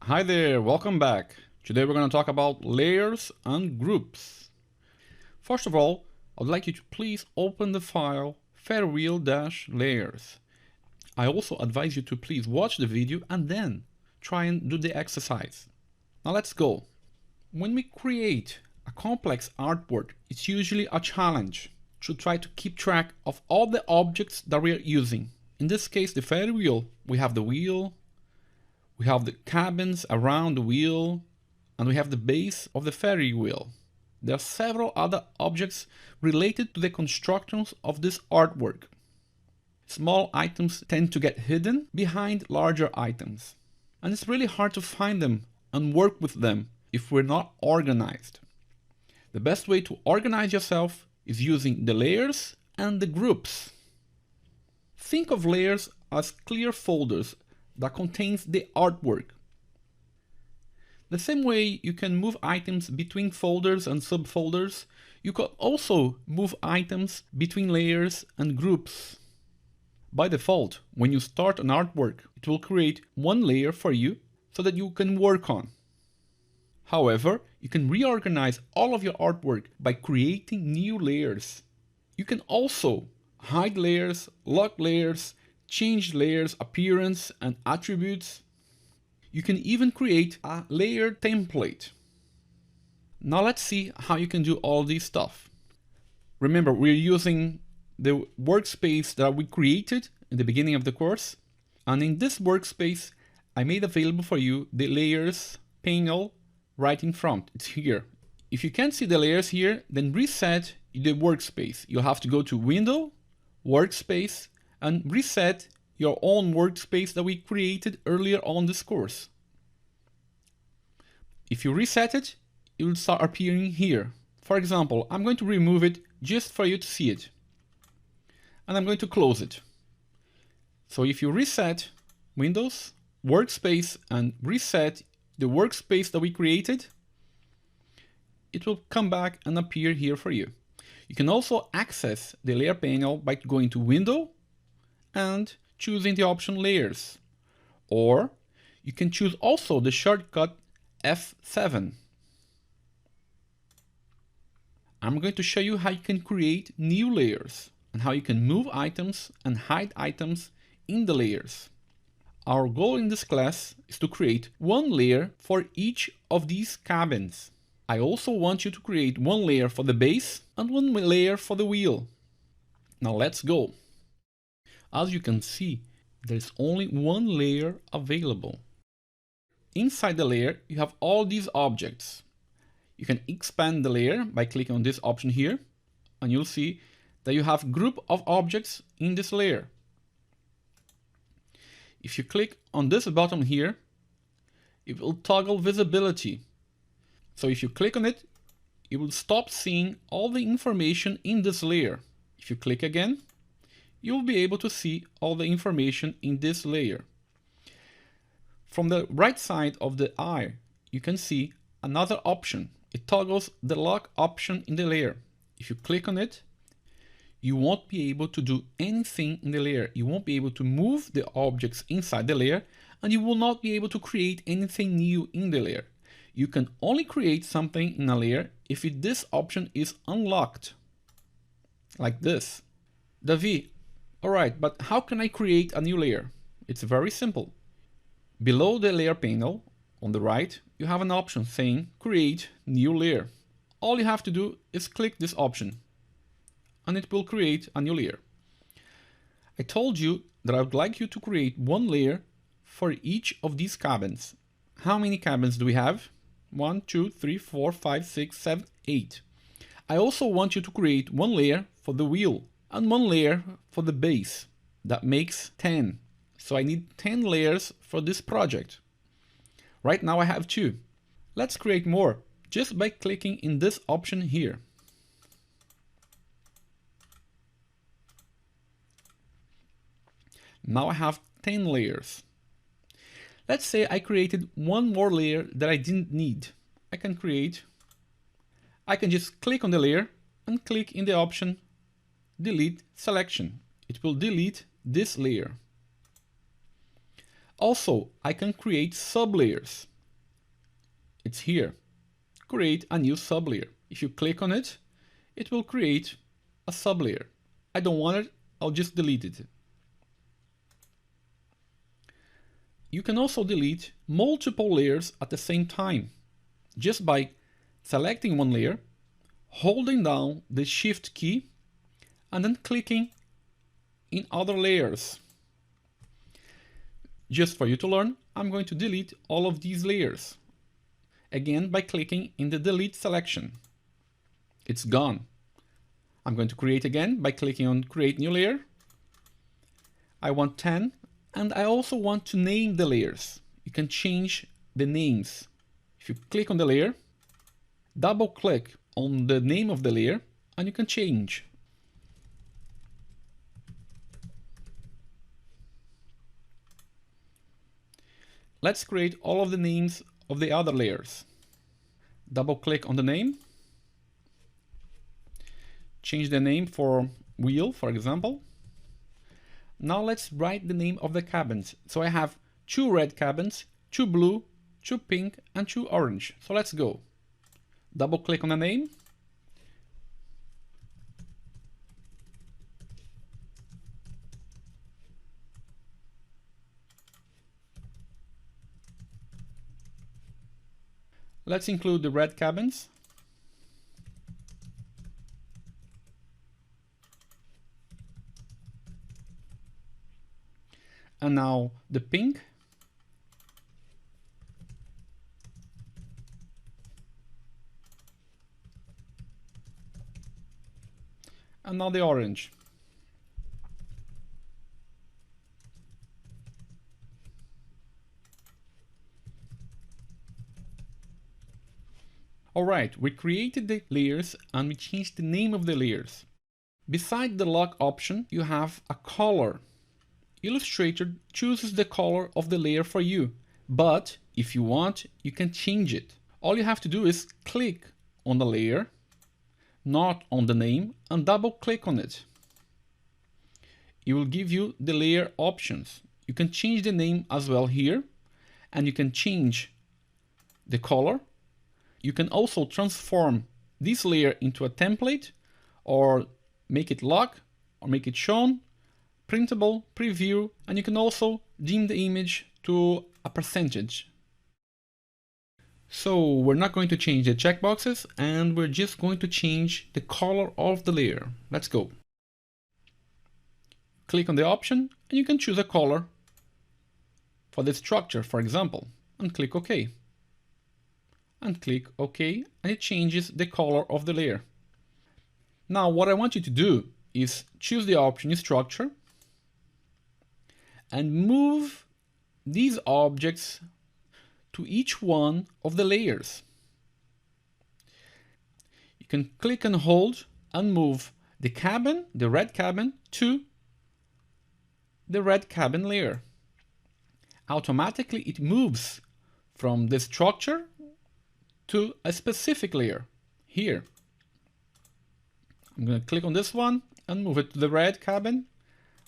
Hi there, welcome back. Today we're going to talk about layers and groups. First of all, I'd like you to please open the file ferrywheel-layers. I also advise you to please watch the video and then try and do the exercise. Now let's go. When we create a complex artwork, it's usually a challenge to try to keep track of all the objects that we are using. In this case, the ferry wheel, we have the wheel, we have the cabins around the wheel, and we have the base of the ferry wheel. There are several other objects related to the constructions of this artwork. Small items tend to get hidden behind larger items, and it's really hard to find them and work with them if we're not organized. The best way to organize yourself is using the layers and the groups. Think of layers as clear folders that contains the artwork. The same way you can move items between folders and subfolders, you can also move items between layers and groups. By default, when you start an artwork, it will create one layer for you so that you can work on. However, you can reorganize all of your artwork by creating new layers. You can also hide layers, lock layers, change layers' appearance and attributes. You can even create a layer template. Now let's see how you can do all this stuff. Remember, we're using the workspace that we created in the beginning of the course. And in this workspace, I made available for you the layers panel right in front. It's here. If you can't see the layers here, then reset the workspace. You'll have to go to Window, Workspace, and reset your own workspace that we created earlier on this course. If you reset it, it will start appearing here. For example, I'm going to remove it just for you to see it. And I'm going to close it. So if you reset Windows, Workspace, and reset the workspace that we created, it will come back and appear here for you. You can also access the layer panel by going to Window and choosing the option Layers. Or you can choose also the shortcut F7. I'm going to show you how you can create new layers and how you can move items and hide items in the layers. Our goal in this class is to create one layer for each of these cabins. I also want you to create one layer for the base and one layer for the wheel. Now let's go. As you can see, there's only one layer available. Inside the layer, you have all these objects. You can expand the layer by clicking on this option here, and you'll see that you have a group of objects in this layer. If you click on this button here, it will toggle visibility. So if you click on it, you will stop seeing all the information in this layer. If you click again, you'll be able to see all the information in this layer. From the right side of the eye, you can see another option. It toggles the lock option in the layer. If you click on it, you won't be able to do anything in the layer. You won't be able to move the objects inside the layer, and you will not be able to create anything new in the layer. You can only create something in a layer if this option is unlocked, like this. Davi, alright, but how can I create a new layer? It's very simple. Below the layer panel, on the right, you have an option saying Create New Layer. All you have to do is click this option, and it will create a new layer. I told you that I would like you to create one layer for each of these cabins. How many cabins do we have? 1, 2, 3, 4, 5, 6, 7, 8. I also want you to create one layer for the wheel and one layer for the base. That makes 10. So I need 10 layers for this project. Right now I have 2. Let's create more just by clicking in this option here. Now I have 10 layers. Let's say I created one more layer that I didn't need. I can just click on the layer and click in the option Delete Selection. It will delete this layer. Also, I can create sublayers. It's here. Create a new sublayer. If you click on it, it will create a sublayer. I don't want it, I'll just delete it. You can also delete multiple layers at the same time, just by selecting one layer, holding down the Shift key, and then clicking in other layers. Just for you to learn, I'm going to delete all of these layers. Again, by clicking in the Delete selection. It's gone. I'm going to create again by clicking on Create New Layer. I want 10, and I also want to name the layers. You can change the names. If you click on the layer, double click on the name of the layer, and you can change. Let's create all of the names of the other layers. Double click on the name. Change the name for wheel, for example. Now let's write the name of the cabins. So I have 2 red cabins, 2 blue, 2 pink, and 2 orange. So let's go. Double click on the name. Let's include the red cabins. And now the pink. And now the orange. Alright, we created the layers and we changed the name of the layers. Beside the lock option, you have a color. Illustrator chooses the color of the layer for you, but if you want, you can change it. All you have to do is click on the layer, not on the name, and double click on it. It will give you the layer options. You can change the name as well here, and you can change the color. You can also transform this layer into a template, or make it lock, or make it shown, printable, preview, and you can also dim the image to a percentage. So we're not going to change the checkboxes, and we're just going to change the color of the layer. Let's go. Click on the option, and you can choose a color for the structure, for example, and click OK. And click OK, and it changes the color of the layer. Now what I want you to do is choose the option Structure and move these objects to each one of the layers. You can click and hold and move the cabin, the red cabin, to the red cabin layer. Automatically it moves from the structure to a specific layer here. I'm going to click on this one and move it to the red cabin,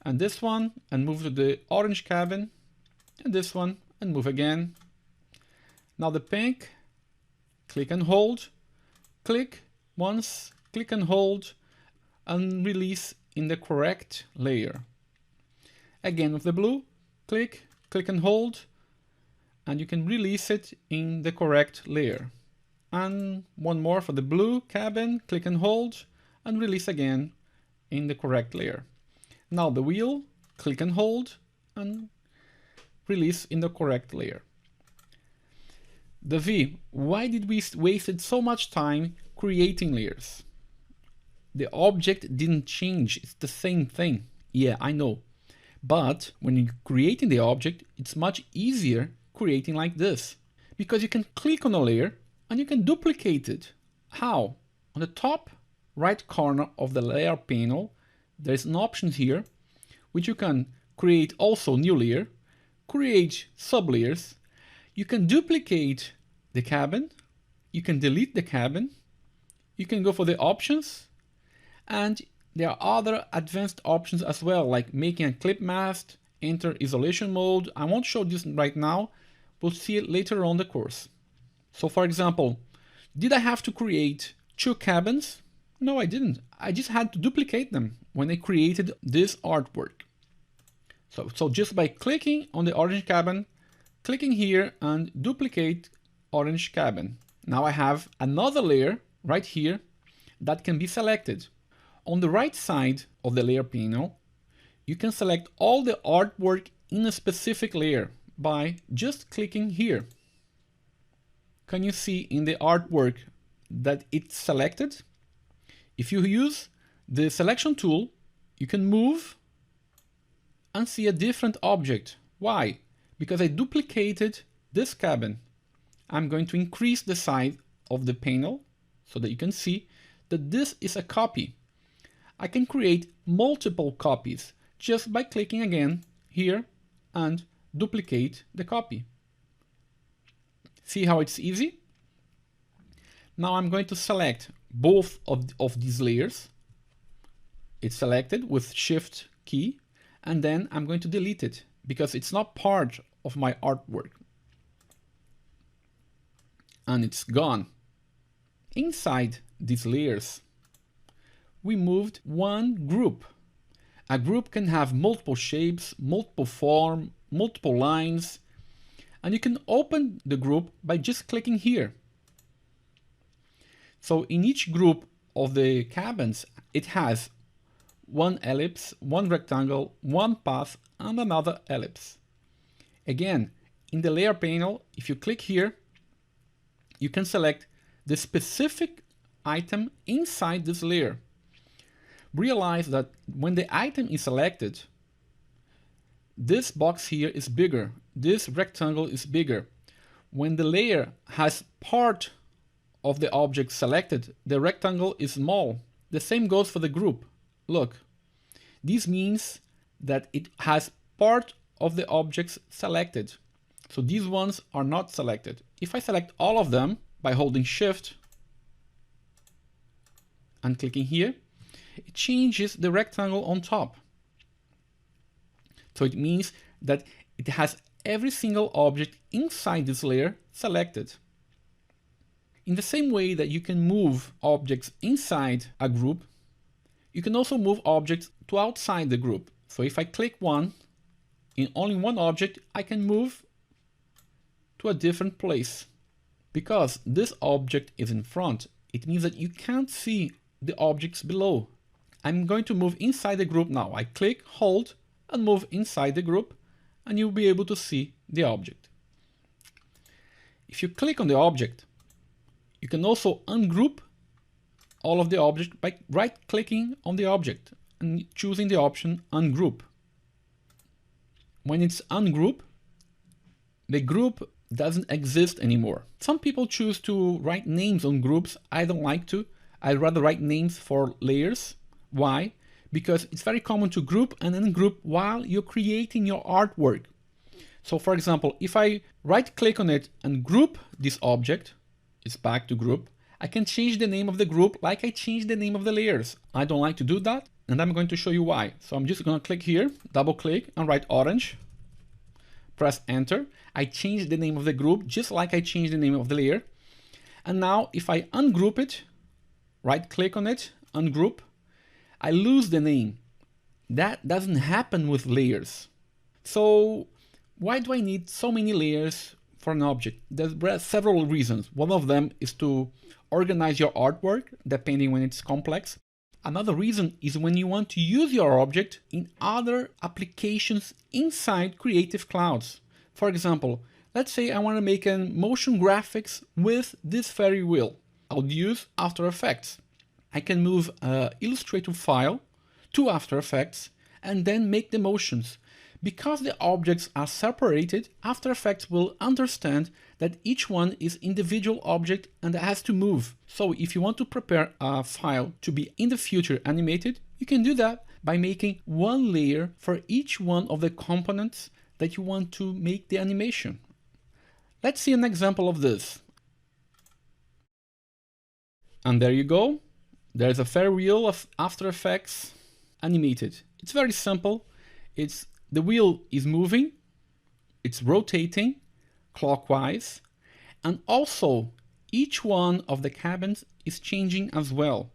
and this one and move to the orange cabin, and this one and move again. Now the pink, click and hold, click once, click and hold, and release in the correct layer. Again with the blue, click, click and hold, and you can release it in the correct layer. And one more for the blue cabin, click and hold, and release again in the correct layer. Now the wheel, click and hold, and release in the correct layer. The V, why did we wasted so much time creating layers? The object didn't change, it's the same thing. Yeah, I know. But when you're creating the object, it's much easier creating like this, because you can click on a layer and you can duplicate it. How? On the top right corner of the layer panel, there's an option here, which you can create also new layer, create sublayers. You can duplicate the cabin, you can delete the cabin, you can go for the options, and there are other advanced options as well, like making a clip mask, enter isolation mode. I won't show this right now, we'll see it later on the course. So for example, did I have to create 2 cabins? No, I didn't. I just had to duplicate them when I created this artwork. So just by clicking on the orange cabin, clicking here and duplicate orange cabin. Now I have another layer right here that can be selected. On the right side of the layer panel, you can select all the artwork in a specific layer by just clicking here. Can you see in the artwork that it's selected? If you use the selection tool, you can move and see a different object. Why? Because I duplicated this cabin. I'm going to increase the size of the panel so that you can see that this is a copy. I can create multiple copies just by clicking again here and duplicate the copy. See how it's easy? Now I'm going to select both of these layers. It's selected with Shift key, and then I'm going to delete it because it's not part of my artwork. And it's gone. Inside these layers, we moved one group. A group can have multiple shapes, multiple forms, multiple lines, and you can open the group by just clicking here. So in each group of the cabins, it has one ellipse, one rectangle, one path, and another ellipse. Again, in the layer panel, if you click here, you can select the specific item inside this layer. Realize that when the item is selected, this box here is bigger, this rectangle is bigger. When the layer has part of the object selected, the rectangle is small. The same goes for the group. Look, this means that it has part of the objects selected. So these ones are not selected. If I select all of them by holding Shift and clicking here, it changes the rectangle on top. So it means that it has every single object inside this layer selected. In the same way that you can move objects inside a group, you can also move objects to outside the group. So if I click one, in only one object, I can move to a different place. Because this object is in front, it means that you can't see the objects below. I'm going to move inside the group now. I click, hold, and move inside the group, and you'll be able to see the object. If you click on the object, you can also ungroup all of the object by right-clicking on the object and choosing the option Ungroup. When it's ungroup, the group doesn't exist anymore. Some people choose to write names on groups. I don't like to. I'd rather write names for layers. Why? Because it's very common to group and ungroup while you're creating your artwork. So for example, if I right-click on it and group this object, it's back to group, I can change the name of the group like I changed the name of the layers. I don't like to do that, and I'm going to show you why. So I'm just going to click here, double click, and write orange. Press enter. I changed the name of the group just like I changed the name of the layer. And now if I ungroup it, right-click on it, ungroup, I lose the name. That doesn't happen with layers. So why do I need so many layers for an object? There are several reasons. One of them is to organize your artwork, depending when it's complex. Another reason is when you want to use your object in other applications inside Creative Clouds. For example, let's say I want to make a motion graphics with this fairy wheel. I'll use After Effects. I can move an Illustrator file to After Effects and then make the motions. Because the objects are separated, After Effects will understand that each one is individual object and has to move. So if you want to prepare a file to be in the future animated, you can do that by making one layer for each one of the components that you want to make the animation. Let's see an example of this. And there you go. There's a fair wheel of After Effects animated. It's very simple. The wheel is moving, it's rotating clockwise, And also, each one of the cabins is changing as well.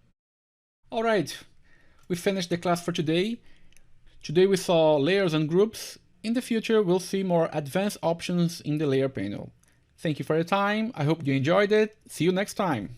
All right, we finished the class for today. Today we saw layers and groups. In the future, we'll see more advanced options in the layer panel. Thank you for your time. I hope you enjoyed it. See you next time.